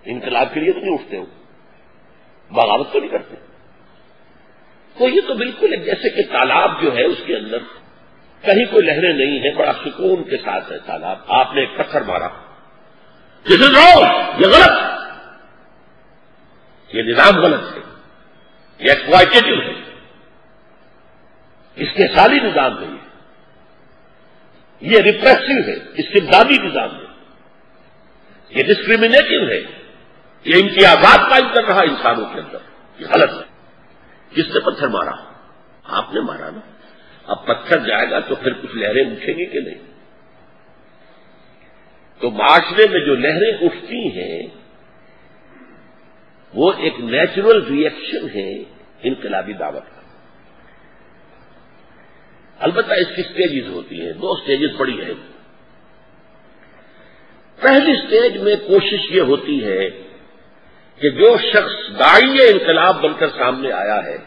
انقلاب کے لیے تو نہیں اٹھتے ہو، بغاوت تو نہیں کرتے. تو یہ تو بالکل ایک جیسے کہ تالاب جو ہے اس کے اندر کہیں کوئی لہریں نہیں ہیں، بڑا سکون کے ساتھ ہے تالاب. آپ نے ایک پتھر مارا، دس از رانگ، یہ غلط، یہ نظام غلط ہے، یہ ایکسپلائٹیٹو ہے، اس کے سالی نظام ہے، یہ ریپریسو ہے، استبدادی نظام ہے، یہ ڈسکریمنیٹو ہے، یہ امتیازات قائم کر رہا انسانوں کے اندر، یہ غلط ہے. کس نے پتھر مارا؟ آپ نے مارا نا. اب پتھر جائے گا تو پھر کچھ لہریں اٹھیں گی کہ نہیں؟ تو معاشرے میں جو لہریں اٹھتی ہیں وہ ایک نیچرل ری ایکشن ہے انقلابی دعوت کا. البتہ اس کی سٹیجز ہوتی ہیں، 2 سٹیجز بڑی ہیں. پہلی سٹیج میں کوشش یہ ہوتی ہے کہ جو شخص داعی انقلاب بن کر سامنے آیا ہے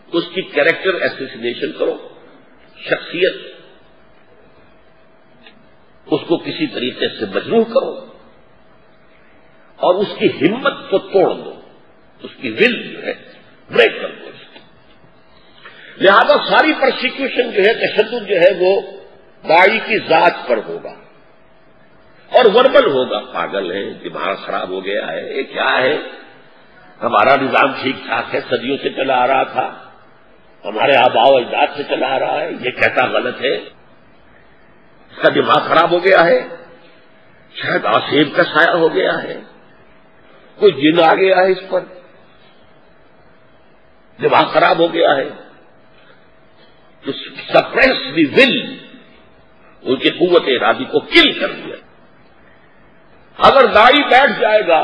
اس کی کیریکٹر ایسوسینیشن کرو، شخصیت اس کو کسی طریقے سے مجروح کرو اور اس کی ہمت کو توڑ دو، اس کی ول جو ہے بریک کر دو. لہذا ساری پرسیکیوشن جو ہے، تشدد جو ہے وہ داعی کی ذات پر ہوگا اور وربل ہوگا. پاگل ہے، دماغ خراب ہو گیا ہے، یہ کیا ہے؟ ہمارا نظام ٹھیک ٹھاک ہے، صدیوں سے چلا آ رہا تھا، ہمارے آباء و اجداد سے چلا آ رہا ہے، یہ کہتا غلط ہے، اس کا دماغ خراب ہو گیا ہے، شاید آسیب کا سایہ ہو گیا ہے، کوئی جن آ گیا ہے، اس پر دماغ خراب ہو گیا ہے. تو سپریس دی ول، ان کی قوت ارادی کو کل کر دیا. اگر داعی بیٹھ جائے گا،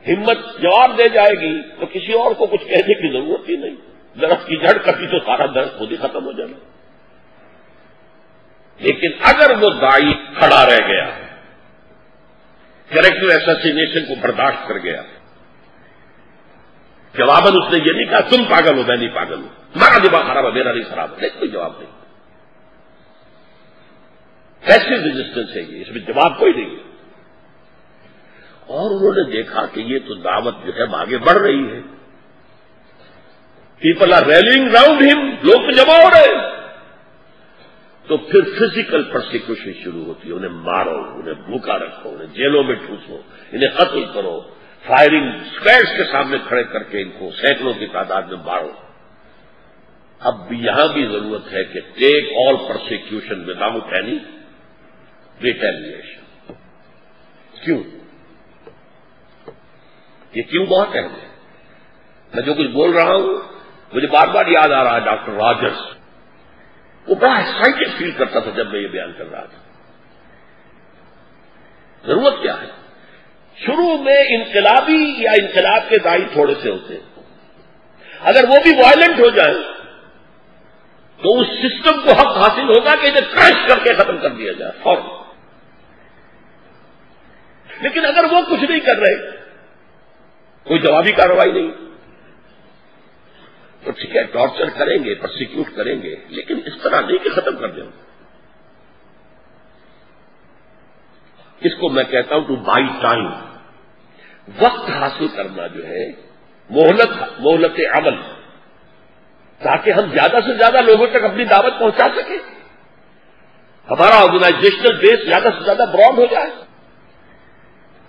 ہمت جواب دے جائے گی تو کسی اور کو کچھ کہنے کی ضرورت ہی نہیں. درخت کی جڑ کٹی تو سارا درخت خود ہی ختم ہو جائے. لیکن اگر وہ داعی کھڑا رہ گیا، کیریکٹر ایساسینیشن کو برداشت کر گیا، جواباً اس نے یہ نہیں کہا تم پاگل ہو، میں نہیں پاگل ہوں، تمہارا دماغ خراب ہے، میرا نہیں خراب ہے، کوئی جواب نہیں. پیسو ریزسٹنس ہے یہ، اس میں جواب کوئی نہیں. اور انہوں نے دیکھا کہ یہ تو دعوت جو ہے آگے بڑھ رہی ہے، پیپل آر ریلنگ راؤنڈ ہم، لوگ تو جمع ہو رہے ہیں. تو پھر فزیکل پرسیکیوشن شروع ہوتی ہے. انہیں مارو، انہیں بھوکا رکھو، انہیں جیلوں میں ٹھوسو، انہیں قتل کرو، فائرنگ اسکواڈز کے سامنے کھڑے کر کے ان کو سینکڑوں کی تعداد میں مارو. اب یہاں بھی ضرورت ہے کہ ٹیک all persecution without any retaliation. کیوں؟ یہ کیوں بہت اہم ہے. میں جو کچھ بول رہا ہوں مجھے بار بار یاد آ رہا ہے ڈاکٹر راجرز. وہ بڑا ایکسائٹڈ فیل کرتا تھا جب میں یہ بیان کر رہا تھا. ضرورت کیا ہے؟ شروع میں انقلابی یا انقلاب کے داعی تھوڑے سے ہوتے ہیں، اگر وہ بھی وائلنٹ ہو جائیں تو اس سسٹم کو حق حاصل ہوگا کہ انہیں کریش کر کے ختم کر دیا جائے فوراً. لیکن اگر وہ کچھ نہیں کر رہے، کوئی جوابی کارروائی نہیں، تو ٹھیک ہے ٹارچر کریں گے، پرسیکیوٹ کریں گے، لیکن اس طرح نہیں کہ ختم کر دیں. اس کو میں کہتا ہوں ٹو بائی ٹائم، وقت حاصل کرنا جو ہے، مہلت عمل، تاکہ ہم زیادہ سے زیادہ لوگوں تک اپنی دعوت پہنچا سکیں، ہمارا آرگنائزیشنل بیس زیادہ سے زیادہ براڈ ہو جائے.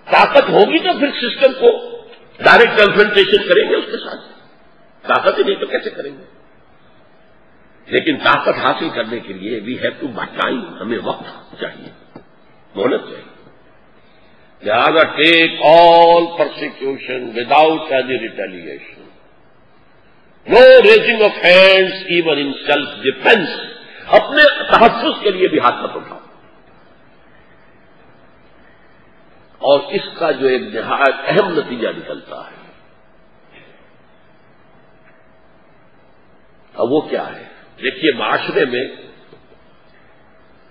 طاقت ہوگی تو پھر سسٹم کو ڈائریکٹ کنفرنٹیشن کریں گے اس کے ساتھ. طاقت ہی نہیں تو کیسے کریں گے؟ لیکن طاقت حاصل کرنے کے لیے we have to buy time, ہمیں وقت چاہیے، مہلت چاہیے. لہذا take all persecution without any retaliation, no raising of hands even in self defence. اپنے تحفظ کے لیے بھی ہاتھ مت اٹھاؤ. اور اس کا جو ایک نہایت اہم نتیجہ نکلتا ہے، اب وہ کیا ہے؟ دیکھیے معاشرے میں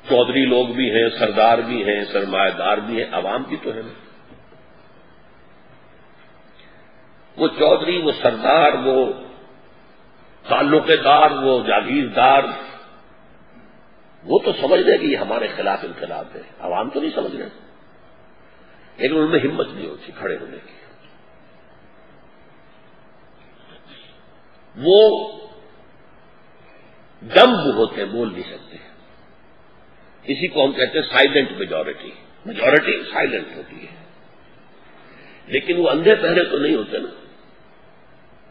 چودھری لوگ بھی ہیں، سردار بھی ہیں، سرمایہ دار بھی ہیں، عوام بھی تو ہے نا. وہ چودھری، وہ سردار، وہ تعلق دار، وہ جاگیردار، وہ تو سمجھ رہے کہ یہ ہمارے خلاف انقلاب ہے. عوام تو نہیں سمجھ رہے. لیکن ان میں ہمت نہیں ہوتی کھڑے ہونے کی. وہ ڈمب ہوتے ہیں, بول نہیں سکتے. اسی کو ہم کہتے ہیں سائلنٹ میجورٹی. میجورٹی سائلنٹ ہوتی ہے, لیکن وہ اندھے پہرے تو نہیں ہوتے نا.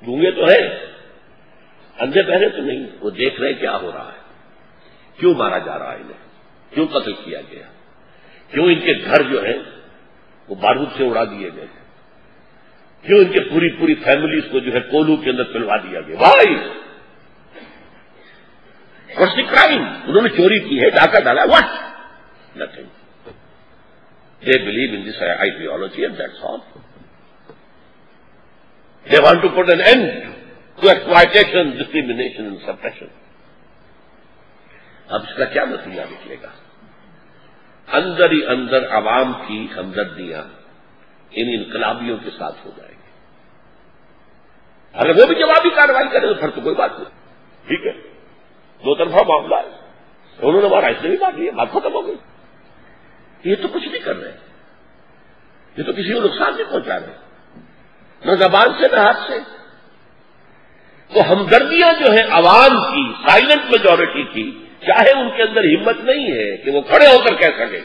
گونگے تو ہے, اندھے پہرے تو نہیں. وہ دیکھ رہے کیا ہو رہا ہے, کیوں مارا جا رہا ہے انہیں, کیوں قتل کیا گیا, کیوں ان کے گھر جو ہیں وہ بارود سے اڑا دیے گئے, کیوں ان کے پوری فیملیز کو جو ہے کولو کے اندر پلوا دیا گیا. بھائی واٹس دی کرائم, انہوں نے چوری کی ہے, ڈاکہ ڈالا, what, nothing. They believe in this ideology and that's all. They want to put an end to exploitation, discrimination and suppression. اب اس کا کیا نتیجہ نکلے گا؟ اندر ہی اندر عوام کی ہمدردیاں ان انقلابیوں کے ساتھ ہو جائیں گی. اگر وہ بھی جوابی کارروائی کریں تو پھر تو کوئی بات نہیں, ٹھیک ہے, دو طرفہ معاملہ ہے, انہوں نے ہمارا اس نے بھی بات کی, بات ختم ہو گئی. یہ تو کچھ نہیں کر رہے, یہ تو کسی کو نقصان نہیں پہنچا رہے, نہ زبان سے نہ ہاتھ سے. تو ہمدردیاں جو ہیں عوام کی, سائلنٹ میجورٹی کی, چاہے ان کے اندر ہمت نہیں ہے کہ وہ کھڑے ہو کر کہہ سکیں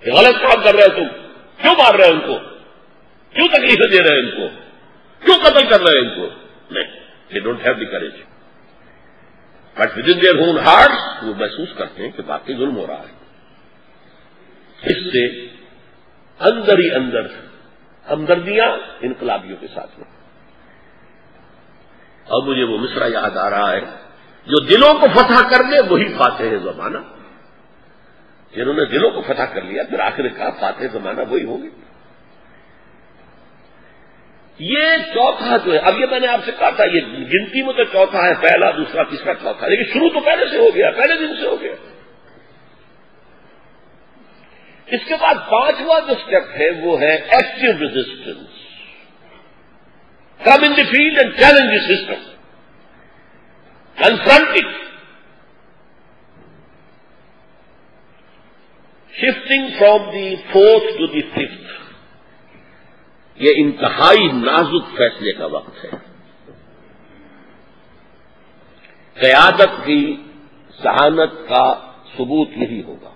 کہ غلط کام کر رہے تم, کیوں مار رہے ہیں ان کو, کیوں تکلیفیں دے رہے ہیں ان کو, کیوں قتل کر رہے ہیں ان کو. نہیں, they don't have the courage. But within their own hearts وہ محسوس کرتے ہیں کہ باقی ظلم ہو رہا ہے. اس سے اندر ہی اندر ہمدردیاں انقلابیوں کے ساتھ ہیں. اور مجھے وہ مصرع یاد آ رہا ہے, جو دلوں کو فتح کر لے وہی فاتح زمانہ. جنہوں نے دلوں کو فتح کر لیا پھر آخر کہا فاتح زمانہ وہی ہوں گے. یہ چوتھا جو ہے, اب یہ میں نے آپ سے کہا تھا یہ گنتی میں تو چوتھا ہے, پہلا دوسرا تیسرا چوتھا, لیکن شروع تو پہلے سے ہو گیا, پہلے دن سے ہو گیا. اس کے بعد پانچواں جو اسٹیپ ہے وہ ہے active resistance. Come in the field and challenge the system, confront it. Shifting from the fourth to the fifth, یہ انتہائی نازک فیصلے کا وقت ہے. قیادت کی ذہانت کا ثبوت یہی ہوگا.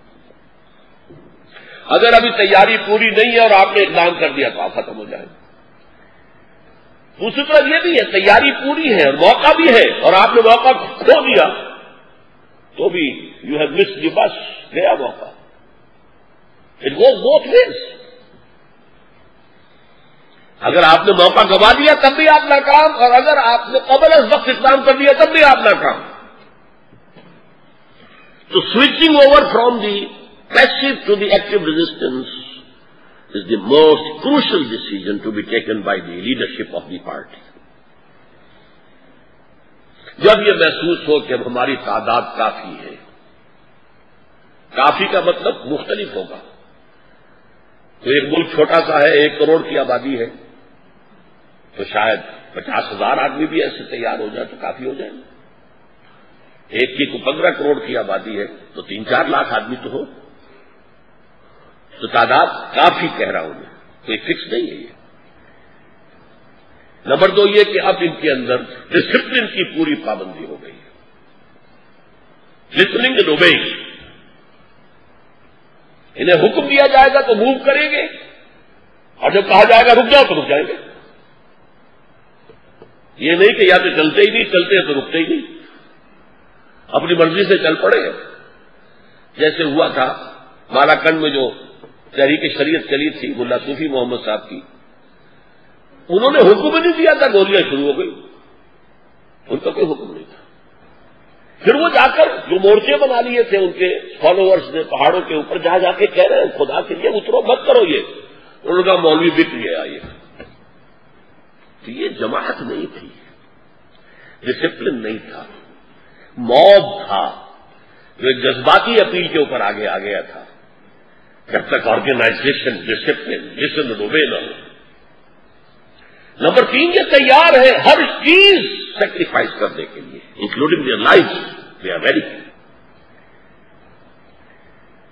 اگر ابھی تیاری پوری نہیں ہے اور آپ نے اقدام کر دیا تو آپ ختم ہو جائیں. دوسری طرف یہ بھی ہے تیاری پوری ہے اور موقع بھی ہے اور آپ نے موقع کھو دیا تو بھی you have missed the bus, گیا موقع. It goes both ways. اگر آپ نے موقع گوا دیا تب بھی آپ ناکام, اور اگر آپ نے قبل از وقت اقدام کر دیا تب بھی آپ ناکام. تو switching over from the passive to the active resistance is the most crucial decision to be taken by the leadership of the party. جب یہ محسوس ہو کہ اب ہماری تعداد کافی ہے, کافی کا مطلب مختلف ہوگا. تو ایک ملک چھوٹا سا ہے, 1 کروڑ کی آبادی ہے, تو شاید 50,000 آدمی بھی ایسے تیار ہو جائے تو کافی ہو جائیں. ایک کی کو 15 کروڑ کی آبادی ہے تو 3-4 لاکھ آدمی تو ہو. تو تعداد کافی کہہ رہا ہوں میں, کوئی فکس نہیں ہے یہ. نمبر 2 یہ کہ اب ان کے اندر ڈسپلن کی پوری پابندی ہو گئی ہے. Listening and obeying. انہیں حکم دیا جائے گا تو موو کریں گے, اور جب کہا جائے گا رک جاؤ تو رک جائیں گے. یہ نہیں کہ یا تو چلتے ہی نہیں, چلتے ہیں تو رکتے ہی نہیں, اپنی مرضی سے چل پڑے. جیسے ہوا تھا بالاکنڈ میں جو تحریک شریعت چلی تھی ملا صوفی محمد صاحب کی, انہوں نے حکم ہی نہیں دیا تھا, گولیاں شروع ہو گئی, ان کا کوئی حکم نہیں تھا. پھر وہ جا کر جو مورچے بنا لیے تھے ان کے فالوورز نے پہاڑوں کے اوپر جا جا کے کہہ رہے ہیں خدا کے لیے اترو, مت کرو یہ. انہوں نے کہا مولوی بک گیا یہ. تو یہ جماعت نہیں تھی, ڈسپلن نہیں تھا, موب تھا جو جذباتی اپیل کے اوپر آگے آ گیا تھا. جب تک organization discipline listen and obey نہ ہو. نمبر 3 یہ تیار ہے ہر چیز سیکریفائس کرنے کے لیے, including their life, they are ready.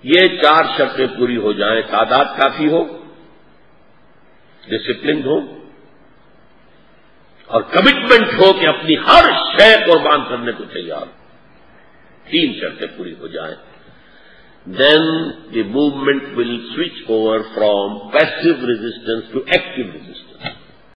یہ 4 شرطیں پوری ہو جائیں, تعداد کافی ہو, ڈسپلنڈ ہو اور کمٹمنٹ ہو کہ اپنی ہر شے قربان کرنے کو تیار ہو. 3 شرطیں پوری ہو جائیں. Then the movement will switch over from passive resistance to active resistance.